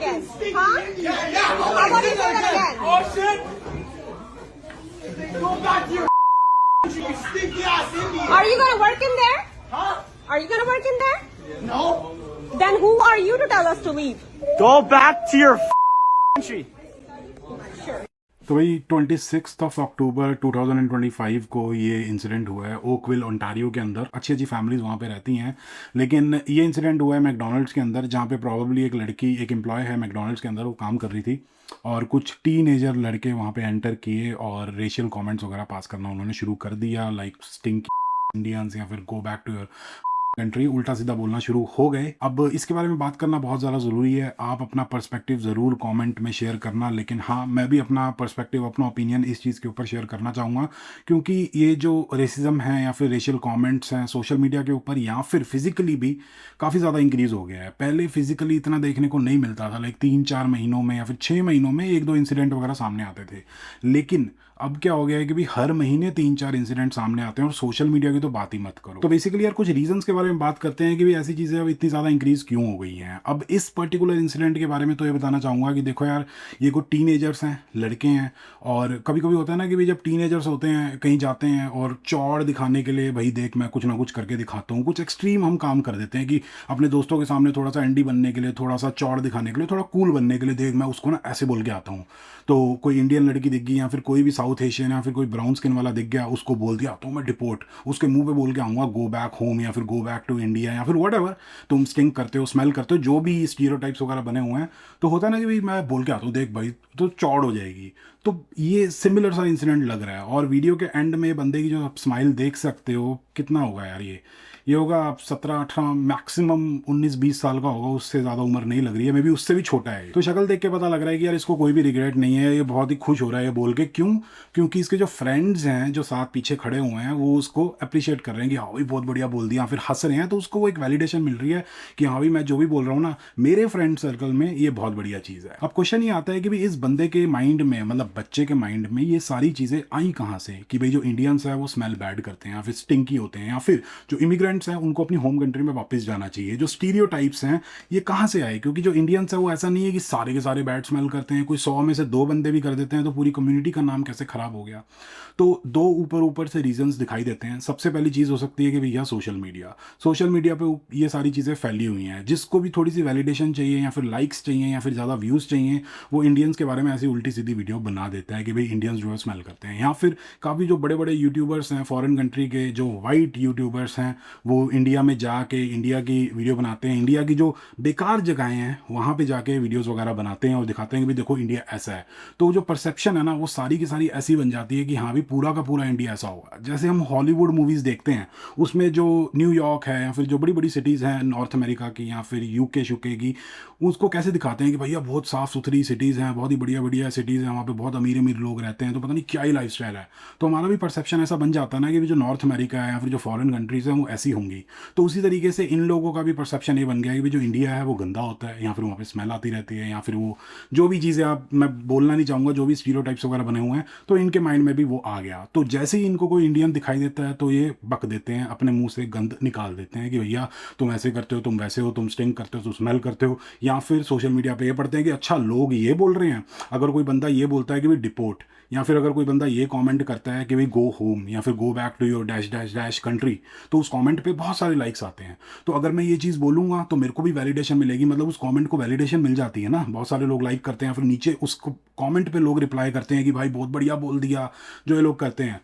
again? Huh? How about you say that again? Oh shit! Go back to your country, you stinky ass Indian! Are you gonna work in there? Huh? Are you gonna work in there? No? Then who are you to tell us to leave? Go back to your country! तो भाई 26 अक्टूबर 2025 को ये incident हुआ है Oakville Ontario के अंदर। अच्छी अच्छी फैमिलीज वहाँ पे रहती हैं, लेकिन ये इंसिडेंट हुआ है मैकडोनल्ड्स के अंदर, जहाँ पे प्रॉबेबली एक लड़की, एक एम्प्लॉय है मैकडोनल्ड्स के अंदर, वो काम कर रही थी और कुछ टीनेजर लड़के वहाँ पे एंटर किए और रेशियल कमेंट्स वगैरह पास करना उन्होंने शुरू कर दिया, लाइक स्टिंक इंडियंस या फिर go back to your country, उल्टा सीधा बोलना शुरू हो गए। अब इसके बारे में बात करना बहुत ज़्यादा ज़रूरी है। आप अपना पर्सपेक्टिव ज़रूर कमेंट में शेयर करना, लेकिन हाँ, मैं भी अपना पर्सपेक्टिव, अपना ओपिनियन इस चीज़ के ऊपर शेयर करना चाहूँगा, क्योंकि ये जो रेसिज्म है या फिर रेशियल कमेंट्स हैं सोशल मीडिया के ऊपर या फिर फिजिकली भी काफ़ी ज़्यादा इंक्रीज़ हो गया है। पहले फिजिकली इतना देखने को नहीं मिलता था, लाइक 3-4 महीनों में या फिर 6 महीनों में 1-2 इंसिडेंट वगैरह सामने आते थे, लेकिन अब क्या हो गया है कि भी हर महीने 3-4 इंसिडेंट सामने आते हैं और सोशल मीडिया की तो बात ही मत करो। तो बेसिकली यार कुछ रीजंस के बारे में बात करते हैं कि भी ऐसी चीज़ें अब इतनी ज़्यादा इंक्रीज़ क्यों हो गई हैं। अब इस पर्टिकुलर इंसिडेंट के बारे में तो ये बताना चाहूँगा कि देखो यार, ये कुछ टीनेजर्स हैं, लड़के हैं, और कभी कभी होता है ना कि भाई जब टीनेजर्स होते हैं कहीं जाते हैं और चौड़ दिखाने के लिए, भाई देख मैं कुछ ना कुछ करके दिखाता हूँ, कुछ एक्सट्रीम हम काम कर देते हैं कि अपने दोस्तों के सामने थोड़ा सा एंडी बनने के लिए, थोड़ा सा चौड़ दिखाने के लिए, थोड़ा कूल बनने के लिए, देख मैं उसको ना ऐसे बोल के आता हूँ। तो कोई इंडियन लड़की दिख गई या फिर कोई भी साउथ एशियन या फिर कोई ब्राउन स्किन वाला दिख गया, उसको बोल दिया तो मैं डिपोर्ट, उसके मुंह पे बोल के आऊँगा गो बैक होम या फिर गो बैक टू इंडिया या फिर व्हाटएवर तुम स्टिंक करते हो, स्मेल करते हो, जो भी स्टीरियोटाइप्स वगैरह बने हुए हैं। तो होता है ना कि भाई मैं बोल के आता हूँ देख भाई तो चौड़ हो जाएगी। तो ये सिमिलर सा इंसिडेंट लग रहा है। और वीडियो के एंड में बंदे की जो आप स्माइल देख सकते हो, कितना होगा यार, ये होगा आप 17-18 मैक्सिमम 19-20 साल का होगा, उससे ज़्यादा उम्र नहीं लग रही है, मे बी उससे भी छोटा है। तो शक्ल देख के पता लग रहा है कि यार इसको कोई भी रिग्रेट नहीं है, ये बहुत ही खुश हो रहा है ये बोल के। क्यों? क्योंकि इसके जो फ्रेंड्स हैं जो साथ पीछे खड़े हुए हैं वो उसको अप्रिशिएट कर रहे हैं कि हाँ भाई बहुत बढ़िया बोल दिया, फिर हंस रहे हैं, तो उसको वो एक वैलिडेशन मिल रही है कि हाँ भाई मैं जो भी बोल रहा हूँ ना मेरे फ्रेंड सर्कल में ये बहुत बढ़िया चीज़ है। अब क्वेश्चन ये आता है कि भाई इस बंदे के माइंड में, मतलब बच्चे के माइंड में ये सारी चीज़ें आई कहाँ से कि भाई जो इंडियंस है वो स्मेल बैड करते हैं या फिर स्टिंकी होते हैं, या फिर जो इमिग्रेंट्स हैं उनको अपनी होम कंट्री में वापस जाना चाहिए। जो स्टीरियोटाइप्स हैं ये कहाँ से आए? क्योंकि जो इंडियंस है वो ऐसा नहीं है कि सारे के सारे बैड स्मेल करते हैं, कोई 100 में से 2 बंदे भी कर देते हैं तो पूरी कम्युनिटी का नाम कैसे खराब हो गया। तो 2 ऊपर से रीजंस दिखाई देते हैं। सबसे पहली चीज़ हो सकती है कि भैया सोशल मीडिया पे ये सारी चीज़ें फैली हुई हैं। जिसको भी थोड़ी सी वैलिडेशन चाहिए या फिर लाइक्स चाहिए या फिर ज़्यादा व्यूज़ चाहिए, वो इंडियंस के बारे में ऐसी उल्टी सीधी वीडियो बना देता है कि भाई इंडियंस जो है स्मेल करते हैं। या फिर काफ़ी जो बड़े बड़े यूट्यूबर्स हैं फॉरेन कंट्री के, जो वाइट यूट्यूबर्स हैं, वो इंडिया में जाके इंडिया की वीडियो बनाते हैं, इंडिया की जो बेकार जगहें हैं वहाँ पे जाके वीडियोस वगैरह बनाते हैं और दिखाते हैं कि भाई देखो इंडिया ऐसा है। तो जो परसेप्शन है ना वो सारी की सारी ऐसी बन जाती है कि हाँ भाई पूरा का पूरा इंडिया ऐसा होगा। जैसे हम हॉलीवुड मूवीज़ देखते हैं, उसमें जो न्यूयॉर्क है या फिर जो बड़ी बड़ी सिटीज़ हैं नॉर्थ अमेरिका की या फिर यूके शुके की, उसको कैसे दिखाते हैं कि भैया बहुत साफ़ सुथरी सिटीज़ हैं, बहुत ही बढ़िया बढ़िया सिटीज़ हैं, वहाँ पे बहुत अमीर अमीर लोग रहते हैं, तो पता नहीं क्या ही लाइफ स्टाइल है। तो हमारा भी परसेप्शन ऐसा बन जाता है ना कि जो नॉर्थ अमेरिका है या फिर जो फॉरेन कंट्रीज़ हैं वो ऐसी होंगी। तो उसी तरीके से इन लोगों का भी परसेप्शन ये बन गया है कि जो इंडिया है वो गंदा होता है, या फिर वहाँ पे स्मेल आती रहती है, या फिर वो जो भी चीज़ें, आप मैं बोलना नहीं चाहूँगा, जो भी स्टीरियोटाइप्स वगैरह बने हुए हैं, तो इनके माइंड में भी वो आ गया। तो जैसे ही इनको कोई इंडियन दिखाई देता है तो ये बक देते हैं, अपने मुंह से गंद निकाल देते हैं कि भैया तुम ऐसे करते हो, तुम वैसे हो, तुम स्टिंक करते हो, तुम स्मेल करते हो। या फिर सोशल मीडिया पे ये पढ़ते हैं कि अच्छा लोग ये बोल रहे हैं, अगर कोई बंदा ये बोलता है कि भाई डिपोर्ट, या फिर अगर कोई बंदा ये कमेंट करता है कि भाई गो होम या फिर go back to your dash dash dash country, तो उस कमेंट पे बहुत सारे लाइक्स आते हैं। तो अगर मैं ये चीज़ बोलूँगा तो मेरे को भी वैलिडेशन मिलेगी, मतलब उस कमेंट को वैलिडेशन मिल जाती है ना, बहुत सारे लोग लाइक करते हैं, फिर नीचे उस कमेंट पे लोग रिप्लाई करते हैं कि भाई बहुत बढ़िया बोल दिया, जो ये लोग करते हैं।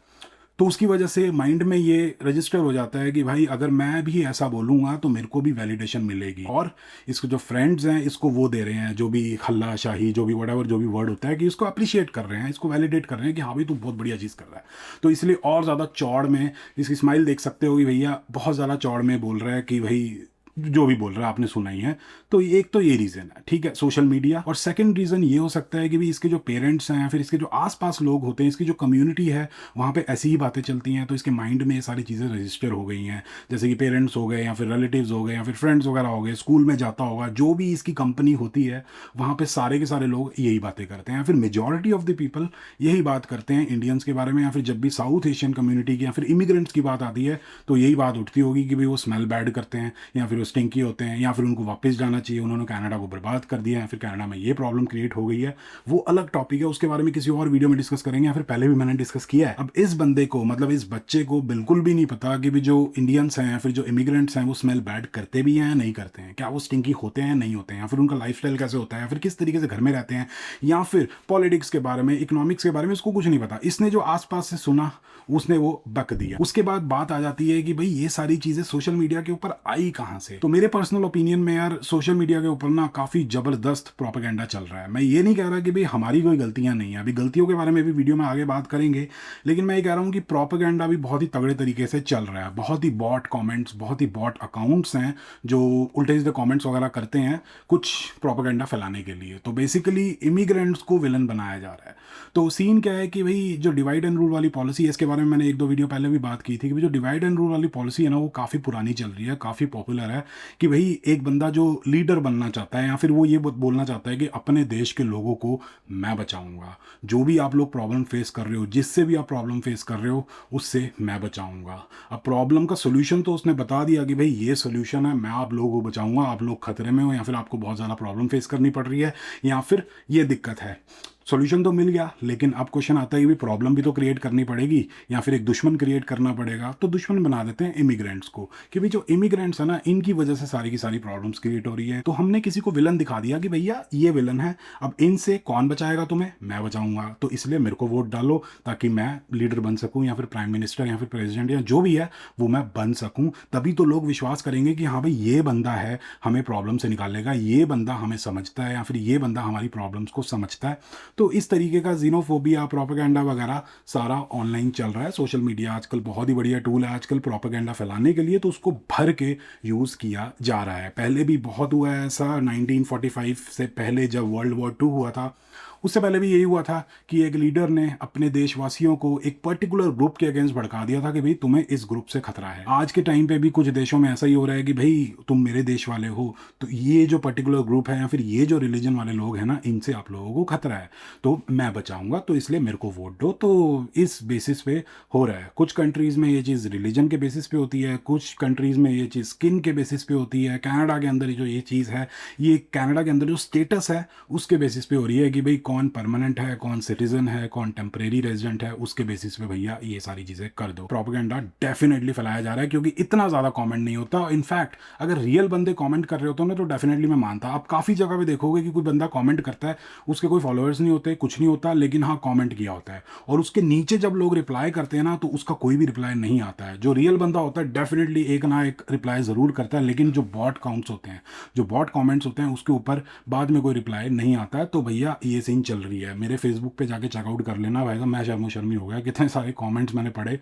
तो उसकी वजह से माइंड में ये रजिस्टर हो जाता है कि भाई अगर मैं भी ऐसा बोलूँगा तो मेरे को भी वैलिडेशन मिलेगी। और इसको जो फ्रेंड्स हैं इसको वो दे रहे हैं, जो भी हल्ला शाही, जो भी व्हाटएवर जो भी वर्ड होता है, कि इसको अप्रिशिएट कर रहे हैं, इसको वैलिडेट कर रहे हैं कि हाँ भाई तू बहुत बढ़िया चीज़ कर रहा है। तो इसलिए और ज़्यादा चौड़ में इसकी स्माइल देख सकते हो कि भैया बहुत ज़्यादा चौड़ में बोल रहा है कि भाई जो भी बोल रहा है आपने सुना ही है। तो एक तो ये रीज़न है, ठीक है, सोशल मीडिया। और सेकंड रीज़न ये हो सकता है कि भी इसके जो पेरेंट्स हैं या फिर इसके जो आसपास लोग होते हैं, इसकी जो कम्युनिटी है वहाँ पे ऐसी ही बातें चलती हैं, तो इसके माइंड में ये सारी चीज़ें रजिस्टर हो गई हैं। जैसे कि पेरेंट्स हो गए या फिर रिलेटिव्स हो गए या फिर फ्रेंड्स वगैरह हो गए, स्कूल में जाता होगा, जो भी इसकी कंपनी होती है वहाँ पर सारे के सारे लोग यही बातें करते हैं, या फिर मेजॉरिटी ऑफ द पीपल यही बात करते हैं इंडियंस के बारे में। या फिर जब भी साउथ एशियन कम्युनिटी की या फिर इमिग्रेंट्स की बात आती है तो यही बात उठती होगी कि भाई वो स्मेल बैड करते हैं या फिर वो स्टिंकी होते हैं, या फिर उनको वापस जाना चाहिए, उन्होंने कनाडा को बर्बाद कर दिया है, फिर कनाडा में ये प्रॉब्लम क्रिएट हो गई है, वो अलग टॉपिक है, उसके बारे में किसी और वीडियो में डिस्कस करेंगे, या फिर पहले भी मैंने डिस्कस किया है। अब इस बंदे को, मतलब इस बच्चे को बिल्कुल भी नहीं पता कि भी जो इंडियंस हैं या फिर जो इमिग्रेंट्स हैं वो स्मेल बैड करते भी हैं या नहीं करते हैं, क्या वो स्टिंकी होते हैं नहीं होते हैं, या फिर उनका लाइफस्टाइल कैसे होता है, या फिर किस तरीके से घर में रहते हैं, या फिर पॉलिटिक्स के बारे में, इकोनॉमिक्स के बारे में इसको कुछ नहीं पता। इसने जो आसपास से सुना उसने वो बक दिया। उसके बाद बात आ जाती है कि भाई ये सारी चीजें सोशल मीडिया के ऊपर आई कहां से। तो मेरे पर्सनल ओपिनियन में यार सोशल मीडिया के ऊपर ना काफी जबरदस्त प्रोपेगेंडा चल रहा है। मैं ये नहीं कह रहा कि भाई हमारी कोई गलतियां नहीं है, अभी गलतियों के बारे में भी वीडियो में आगे बात करेंगे, लेकिन मैं ये कह रहा हूं कि प्रोपेगेंडा भी बहुत ही तगड़े तरीके से चल रहा है। बहुत ही बॉट कॉमेंट्स, बहुत ही बॉट अकाउंट्स हैं जो उल्टे सीधे कॉमेंट्स वगैरह करते हैं कुछ प्रोपेगेंडा फैलाने के लिए। तो बेसिकली इमिग्रेंट्स को विलन बनाया जा रहा है। तो सीन क्या है कि भाई जो डिवाइड एंड रूल वाली पॉलिसी है, इसके बारे में मैंने एक दो वीडियो पहले भी बात की थी कि जो डिवाइड एंड रूल वाली पॉलिसी है ना वो काफ़ी पुरानी चल रही है, काफ़ी पॉपुलर है। कि भाई एक बंदा जो लीडर बनना चाहता है या फिर वो ये बोलना चाहता है कि अपने देश के लोगों को मैं बचाऊंगा, जो भी आप लोग प्रॉब्लम फेस कर रहे हो, जिससे भी आप प्रॉब्लम फेस कर रहे हो उससे मैं बचाऊंगा। अब प्रॉब्लम का सोल्यूशन तो उसने बता दिया कि भाई ये सोल्यूशन है, मैं आप लोगों को बचाऊंगा, आप लोग खतरे में हो या फिर आपको बहुत ज़्यादा प्रॉब्लम फेस करनी पड़ रही है या फिर ये दिक्कत है। सॉल्यूशन तो मिल गया, लेकिन अब क्वेश्चन आता है कि प्रॉब्लम भी तो क्रिएट करनी पड़ेगी या फिर एक दुश्मन क्रिएट करना पड़ेगा। तो दुश्मन बना देते हैं इमिग्रेंट्स को कि भाई जो इमिग्रेंट्स है ना इनकी वजह से सारी की सारी प्रॉब्लम्स क्रिएट हो रही है। तो हमने किसी को विलन दिखा दिया कि भैया ये विलन है, अब इनसे कौन बचाएगा तुम्हें, मैं बचाऊंगा, तो इसलिए मेरे को वोट डालो ताकि मैं लीडर बन सकूं या फिर प्राइम मिनिस्टर या फिर प्रेसिडेंट या जो भी है वो मैं बन सकूं। तभी तो लोग विश्वास करेंगे कि हाँ भाई ये बंदा है, हमें प्रॉब्लम से निकालेगा, ये बंदा हमें समझता है या फिर ये बंदा हमारी प्रॉब्लम्स को समझता है। तो इस तरीके का जीनोफोबिया, प्रोपेगेंडा वगैरह सारा ऑनलाइन चल रहा है। सोशल मीडिया आजकल बहुत ही बढ़िया टूल है आजकल प्रोपेगेंडा फैलाने के लिए, तो उसको भर के यूज़ किया जा रहा है। पहले भी बहुत हुआ है ऐसा, 1945 से पहले जब वर्ल्ड वॉर 2 हुआ था उससे पहले भी यही हुआ था कि एक लीडर ने अपने देशवासियों को एक पर्टिकुलर ग्रुप के अगेंस्ट भड़का दिया था कि भाई तुम्हें इस ग्रुप से खतरा है। आज के टाइम पे भी कुछ देशों में ऐसा ही हो रहा है कि भाई तुम मेरे देश वाले हो, तो ये जो पर्टिकुलर ग्रुप है या फिर ये जो रिलीजन वाले लोग हैं ना, इनसे आप लोगों को खतरा है, तो मैं बचाऊंगा, तो इसलिए मेरे को वोट दो। तो इस बेसिस पे हो रहा है। कुछ कंट्रीज़ में ये चीज़ रिलीजन के बेसिस पे होती है, कुछ कंट्रीज़ में ये चीज़ स्किन के बेसिस पे होती है। कनाडा के अंदर जो ये चीज़ है, ये कनाडा के अंदर जो स्टेटस है उसके बेसिस पे हो रही है कि भाई कौन परमानेंट है, कौन सिटीजन है, कौन टेम्परेरी रेजिडेंट है, उसके बेसिस पे भैया ये सारी चीज़ें कर दो। प्रोपेगेंडा डेफिनेटली फैलाया जा रहा है क्योंकि इतना ज़्यादा कमेंट नहीं होता। इनफैक्ट अगर रियल बंदे कमेंट कर रहे होते हैं ना तो डेफिनेटली मैं मानता। आप काफ़ी जगह पे देखोगे कि कोई बंदा कमेंट करता है, उसके कोई फॉलोअर्स नहीं होते, कुछ नहीं होता, लेकिन हाँ कमेंट किया होता है, और उसके नीचे जब लोग रिप्लाई करते हैं ना तो उसका कोई भी रिप्लाई नहीं आता है। जो रियल बंदा होता है डेफिनेटली एक ना एक रिप्लाई ज़रूर करता है, लेकिन जो बॉट काउंट्स होते हैं, जो बॉट कमेंट्स होते हैं, उसके ऊपर बाद में कोई रिप्लाई नहीं आता है। तो भैया ये सीन चल रही है। मेरे फेसबुक पे जाके चेकआउट कर लेना भाई, मैं शर्मो शर्मी हो गया, कितने सारे कमेंट्स मैंने पढ़े,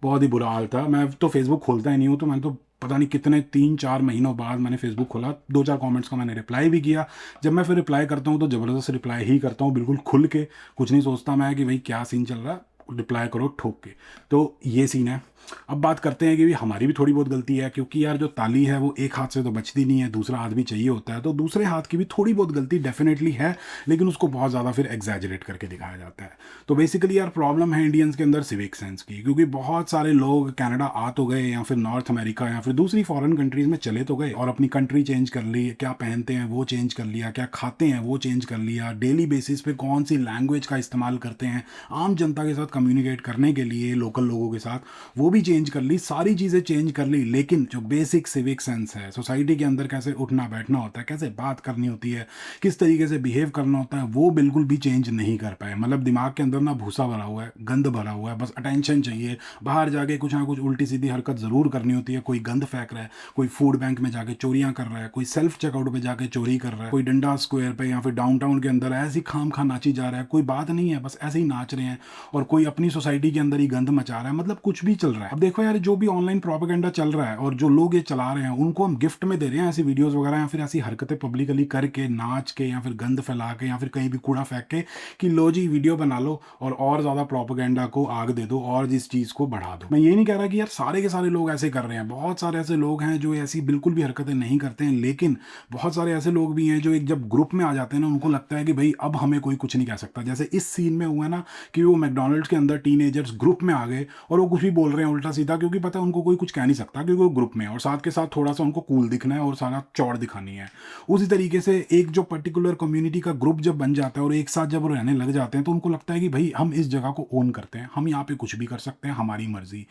बहुत ही बुरा हाल था। मैं तो फेसबुक खोलता ही नहीं हूँ, तो मैंने तो पता नहीं कितने 3-4 महीनों बाद मैंने फेसबुक खोला, 2-4 कमेंट्स का मैंने रिप्लाई भी किया। जब मैं फिर रिप्लाई करता हूँ तो ज़बरदस्त रिप्लाई ही करता हूँ, बिल्कुल खुल के, कुछ नहीं सोचता मैं कि भाई क्या सीन चल रहा है, रिप्लाई करो ठोक के। तो ये सीन है। अब बात करते हैं कि हमारी भी थोड़ी बहुत गलती है, क्योंकि यार जो ताली है वो एक हाथ से तो बचती नहीं है, दूसरा हाथ भी चाहिए होता है। तो दूसरे हाथ की भी थोड़ी बहुत गलती डेफिनेटली है, लेकिन उसको बहुत ज़्यादा फिर एग्जैजरेट करके दिखाया जाता है। तो बेसिकली यार प्रॉब्लम है इंडियंस के अंदर सिविक सेंस की, क्योंकि बहुत सारे लोग कनाडा आ तो गए या फिर नॉर्थ अमेरिका या फिर दूसरी फॉरेन कंट्रीज़ में चले तो गए और अपनी कंट्री चेंज कर ली, क्या पहनते हैं वो चेंज कर लिया, क्या खाते हैं वो चेंज कर लिया, डेली बेसिस पे कौन सी लैंग्वेज का इस्तेमाल करते हैं आम जनता के साथ कम्युनिकेट करने के लिए, लोकल लोगों के साथ, वो भी चेंज कर ली, सारी चीज़ें चेंज कर ली। लेकिन जो बेसिक सिविक सेंस है, सोसाइटी के अंदर कैसे उठना बैठना होता है, कैसे बात करनी होती है, किस तरीके से बिहेव करना होता है, वो बिल्कुल भी चेंज नहीं कर पाए। मतलब दिमाग के अंदर ना भूसा भरा हुआ है, गंद भरा हुआ है, बस अटेंशन चाहिए, बाहर जाके कुछ ना कुछ उल्टी सीधी हरकत ज़रूर करनी होती है। कोई गंद फेंक रहा है, कोई फूड बैंक में जाके चोरियां कर रहा है, कोई सेल्फ चेकआउट पे जाके चोरी कर रहा है, कोई डंडा स्क्वायर पे या फिर डाउनटाउन के अंदर ऐसी खाम खा नाची जा रहा है, कोई बात नहीं है, बस ऐसे ही नाच रहे हैं, और कोई अपनी सोसाइटी के अंदर ही गंद मचा रहा है। मतलब कुछ भी चल रहा है। अब देखो यार, जो भी ऑनलाइन प्रोपेगेंडा चल रहा है और जो लोग ये चला रहे हैं उनको हम गिफ्ट में दे रहे हैं ऐसी वीडियोस वगैरह या फिर ऐसी हरकतें पब्लिकली करके, नाच के या फिर गंद फैला के या फिर कहीं भी कूड़ा फेंक के कि लो जी वीडियो बना लो और ज़्यादा प्रोपेगेंडा को आग दे दो और इस चीज़ को बढ़ा दो। मैं ये नहीं कह रहा कि यार सारे के सारे लोग ऐसे कर रहे हैं, बहुत सारे ऐसे लोग हैं जो ऐसी बिल्कुल भी हरकतें नहीं करते हैं, लेकिन बहुत सारे ऐसे लोग भी हैं जो एक जब ग्रुप में आ जाते हैं ना उनको लगता है कि भाई अब हमें कोई कुछ नहीं कह सकता। जैसे इस सीन में हुआ ना कि वो मैकडॉनल्ड्स के अंदर टीनेजर्स ग्रुप में आ गए और वो कुछ भी बोल रहे हैं हैं उल्टा सीधा, क्योंकि पता है उनको कोई कुछ कह नहीं सकता क्योंकि वो ग्रुप में है और साथ के साथ थोड़ा सा उनको कूल दिखना है और सारा चौड़ दिखानी है। उसी तरीके से एक जो पर्टिकुलर कम्युनिटी का ग्रुप जब बन जाता है और एक साथ जब वो रहने लग जाते हैं तो उनको लगता है कि भाई हम इस जगह को ओन करते हैं, हम यहाँ पे कुछ भी कर सकते हैं, हमारी मर्जी।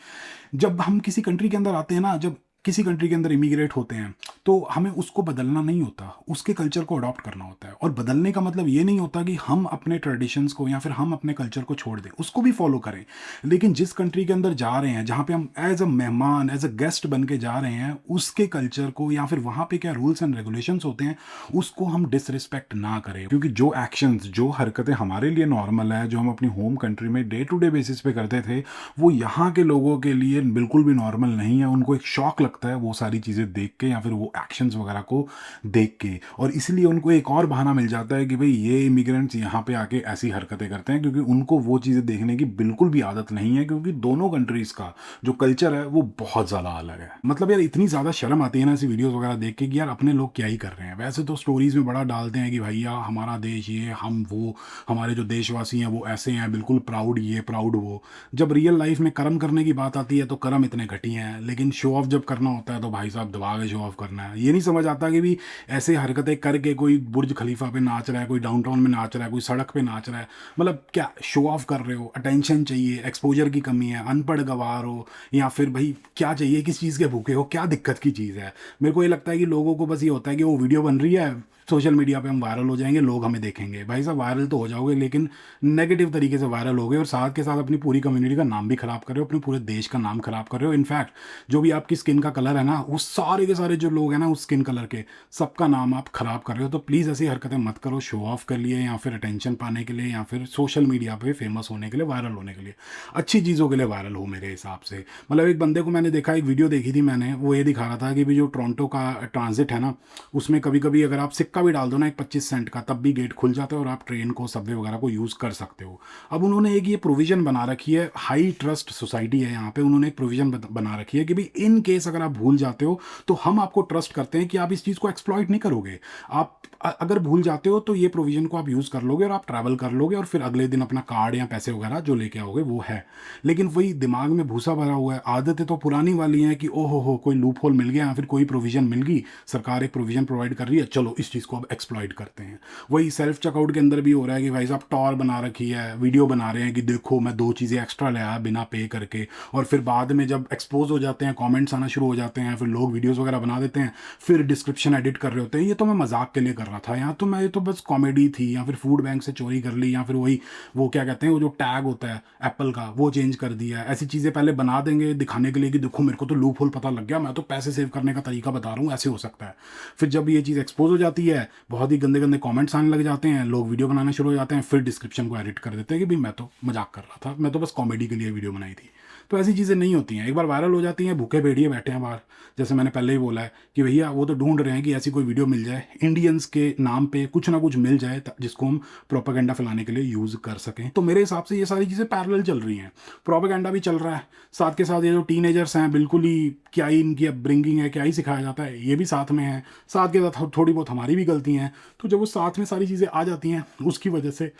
जब हम किसी कंट्री के अंदर आते हैं ना, जब किसी कंट्री के अंदर इमिग्रेट होते हैं तो हमें उसको बदलना नहीं होता, उसके कल्चर को अडॉप्ट करना होता है। और बदलने का मतलब ये नहीं होता कि हम अपने ट्रेडिशंस को या फिर हम अपने कल्चर को छोड़ दें, उसको भी फॉलो करें। लेकिन जिस कंट्री के अंदर जा रहे हैं, जहाँ पे हम एज अ मेहमान, एज अ गेस्ट बन के जा रहे हैं, उसके कल्चर को या फिर वहाँ पे क्या रूल्स एंड रेगुलेशंस होते हैं उसको हम डिसरिस्पेक्ट ना करें। क्योंकि जो एक्शंस, जो हरकतें हमारे लिए नॉर्मल है, जो हम अपनी होम कंट्री में डे टू डे बेसिस पे करते थे, वो यहाँ के लोगों के लिए बिल्कुल भी नॉर्मल नहीं है। उनको एक शॉक लगता है वो सारी चीज़ें देख के या फिर वो एक्शंस वगैरह को देख के, और इसलिए उनको एक और बहाना मिल जाता है कि भाई ये इमिग्रेंट्स यहाँ पे आके ऐसी हरकतें करते हैं, क्योंकि उनको वो चीज़ें देखने की बिल्कुल भी आदत नहीं है। क्योंकि दोनों कंट्रीज़ का जो कल्चर है वो बहुत ज़्यादा अलग है। मतलब यार इतनी ज़्यादा शर्म आती है ना ऐसी वीडियोज़ वगैरह देख के कि यार अपने लोग क्या ही कर रहे हैं। वैसे तो स्टोरीज़ में बड़ा डालते हैं कि भैया हमारा देश ये, हम वो, हमारे जो देशवासी हैं वो ऐसे हैं, बिल्कुल प्राउड ये प्राउड वो। जब रियल लाइफ में कर्म करने की बात आती है तो कर्म इतने घटी हैं, लेकिन शो ऑफ जब करना होता है तो भाई साहब दबा के शो ऑफ करना है। ये नहीं समझ आता कि भी ऐसे हरकतें करके कोई बुर्ज खलीफा पे नाच रहा है, कोई डाउनटाउन में नाच रहा है, कोई सड़क पे नाच रहा है, मतलब क्या शो ऑफ कर रहे हो? अटेंशन चाहिए, एक्सपोजर की कमी है, अनपढ़ गवार हो, या फिर भाई क्या चाहिए, किस चीज़ के भूखे हो, क्या दिक्कत की चीज़ है? मेरे को ये लगता है कि लोगों को बस ये होता है कि वो वीडियो बन रही है सोशल मीडिया पे, हम वायरल हो जाएंगे, लोग हमें देखेंगे। भाई साहब वायरल तो हो जाओगे लेकिन नेगेटिव तरीके से वायरल हो गए और साथ के साथ अपनी पूरी कम्युनिटी का नाम भी खराब कर रहे हो, अपने पूरे देश का नाम खराब कर रहे हो। इनफैक्ट जो भी आपकी स्किन का कलर है ना, उस सारे के सारे जो लोग हैं ना उस स्किन कलर के, सबका नाम आप खराब कर रहे हो। तो प्लीज़ ऐसी हरकतें मत करो शो ऑफ के लिए या फिर अटेंशन पाने के लिए या फिर सोशल मीडिया पे फेमस होने के लिए, वायरल होने के लिए। अच्छी चीज़ों के लिए वायरल हो मेरे हिसाब से। मतलब एक बंदे को मैंने देखा, एक वीडियो देखी थी मैंने, वो ये दिखा रहा था कि भी जो टोरंटो का ट्रांजिट है ना, उसमें कभी कभी अगर आप सिक्का भी डाल दो ना एक 25 सेंट का, तब भी गेट खुल जाता है और आप ट्रेन को, सबवे वगैरह को यूज़ कर सकते हो। अब उन्होंने एक ये प्रोविज़न बना रखी है, हाई ट्रस्ट सोसाइटी है यहाँ पे, उन्होंने एक प्रोविज़न बना रखी है कि भाई इन केस अगर आप भूल जाते हो तो हम आपको ट्रस्ट करते हैं कि आप इस चीज़ को एक्सप्लॉइट नहीं करोगे। आप अगर भूल जाते हो तो ये प्रोविज़न को आप यूज़ कर लोगे और आप ट्रैवल कर लोगे और फिर अगले दिन अपना कार्ड या पैसे वगैरह जो लेके आओगे वो है। लेकिन वही दिमाग में भूसा भरा हुआ है, आदतें तो पुरानी वाली हैं कि ओहो हो कोई लूप होल मिल गया या फिर कोई प्रोविज़न मिल गई, सरकार एक प्रोविज़न प्रोवाइड कर रही है, चलो इस चीज़ को अब एक्सप्लॉइट करते हैं। वही सेल्फ चेकआउट के अंदर भी हो रहा है कि भाई साहब टॉर बना रखी है, वीडियो बना रहे हैं कि देखो मैं 2 चीज़ें एक्स्ट्रा ले आया बिना पे करके, और फिर बाद में जब एक्सपोज हो जाते हैं, कमेंट्स आना शुरू हो जाते हैं, फिर लोग वीडियोस वगैरह बना देते हैं, फिर डिस्क्रिप्शन एडिट कर रहे होते हैं, ये तो मैं मजाक के लिए कर रहा था, यहाँ तो मैं ये तो बस कॉमेडी थी, या फिर फूड बैंक से चोरी कर ली, या फिर वही वो क्या कहते हैं वो जो टैग होता है एप्पल का वो चेंज कर दिया। ऐसी चीज़ें पहले बना देंगे दिखाने के लिए कि देखो मेरे को तो लूप होल पता लग गया, मैं तो पैसे सेव करने का तरीका बता रहा हूँ, ऐसे हो सकता है। फिर जब ये चीज़ एक्सपोज हो जाती है, बहुत ही गंदे गंदे कमेंट्स आने लग जाते हैं, लोग वीडियो बनाना शुरू हो जाते हैं, फिर डिस्क्रिप्शन को एडिट कर देते हैं कि भाई मैं तो मजाक कर रहा था, मैं तो बस कॉमेडी के लिए वीडियो बनाई थी। तो ऐसी चीज़ें नहीं होती हैं, एक बार वायरल हो जाती हैं, भूखे भेड़िए बैठे हैं बाहर। जैसे मैंने पहले ही बोला है कि भैया वो तो ढूंढ रहे हैं कि ऐसी कोई वीडियो मिल जाए, इंडियंस के नाम पे कुछ ना कुछ मिल जाए जिसको हम प्रोपेगेंडा फैलाने के लिए यूज़ कर सकें। तो मेरे हिसाब से ये सारी चीज़ें पैरेलल चल रही हैं, प्रोपेगेंडा भी चल रहा है, साथ के साथ ये जो टीनेजर्स हैं बिल्कुल ही क्या ही इनकी अपब्रिंगिंग है, क्या ही सिखाया जाता है, ये भी साथ में है, साथ के साथ थोड़ी बहुत हमारी भी गलती हैं। तो जब वो साथ में सारी चीज़ें आ जाती हैं उसकी वजह से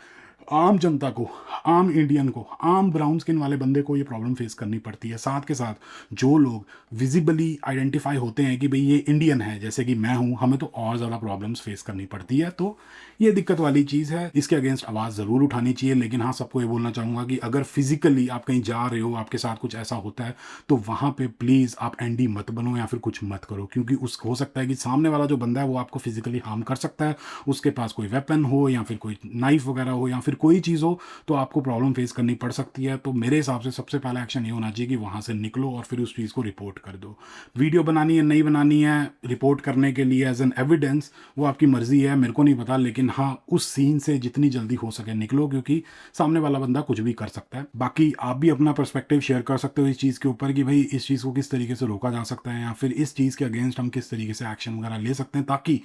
आम जनता को, आम इंडियन को, आम ब्राउन स्किन वाले बंदे को ये प्रॉब्लम फेस करनी पड़ती है। साथ के साथ जो लोग विजिबली आइडेंटिफाई होते हैं कि भाई ये इंडियन है, जैसे कि मैं हूँ, हमें तो और ज़्यादा प्रॉब्लम्स फेस करनी पड़ती है। तो ये दिक्कत वाली चीज़ है, इसके अगेंस्ट आवाज़ ज़रूर उठानी चाहिए। लेकिन हाँ, सबको ये बोलना चाहूँगा कि अगर फिजिकली आप कहीं जा रहे हो, आपके साथ कुछ ऐसा होता है, तो वहाँ पे प्लीज़ आप एनडी मत बनो या फिर कुछ मत करो, क्योंकि उस हो सकता है कि सामने वाला जो बंदा है वो आपको फिजिकली हार्म कर सकता है, उसके पास कोई वेपन हो या फिर कोई नाइफ वगैरह हो या फिर कोई चीज़ हो, तो आपको प्रॉब्लम फेस करनी पड़ सकती है। तो मेरे हिसाब से सबसे पहला एक्शन ये होना चाहिए कि वहाँ से निकलो और फिर उस चीज़ को रिपोर्ट कर दो। वीडियो बनानी है नहीं बनानी है रिपोर्ट करने के लिए एज एन एविडेंस, वो आपकी मर्जी है, मेरे को नहीं पता। लेकिन हाँ, उस सीन से जितनी जल्दी हो सके निकलो, क्योंकि सामने वाला बंदा कुछ भी कर सकता है। बाकी आप भी अपना पर्सपेक्टिव शेयर कर सकते हो इस चीज़ के ऊपर कि भाई इस चीज़ को किस तरीके से रोका जा सकता है, या फिर इस चीज़ के अगेंस्ट हम किस तरीके से एक्शन वगैरह ले सकते हैं, ताकि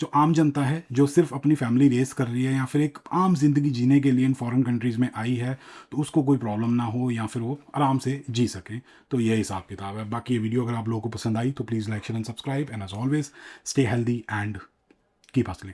जो आम जनता है जो सिर्फ अपनी फैमिली रेस कर रही है या फिर एक आम जिंदगी जीने के लिए इन फॉरेन कंट्रीज़ में आई है, तो उसको कोई प्रॉब्लम ना हो या फिर वो आराम से जी सके। तो ये हिसाब किताब है। बाकी ये वीडियो अगर आप लोगों को पसंद आई तो please like share and subscribe, and as always stay healthy and keep hustling.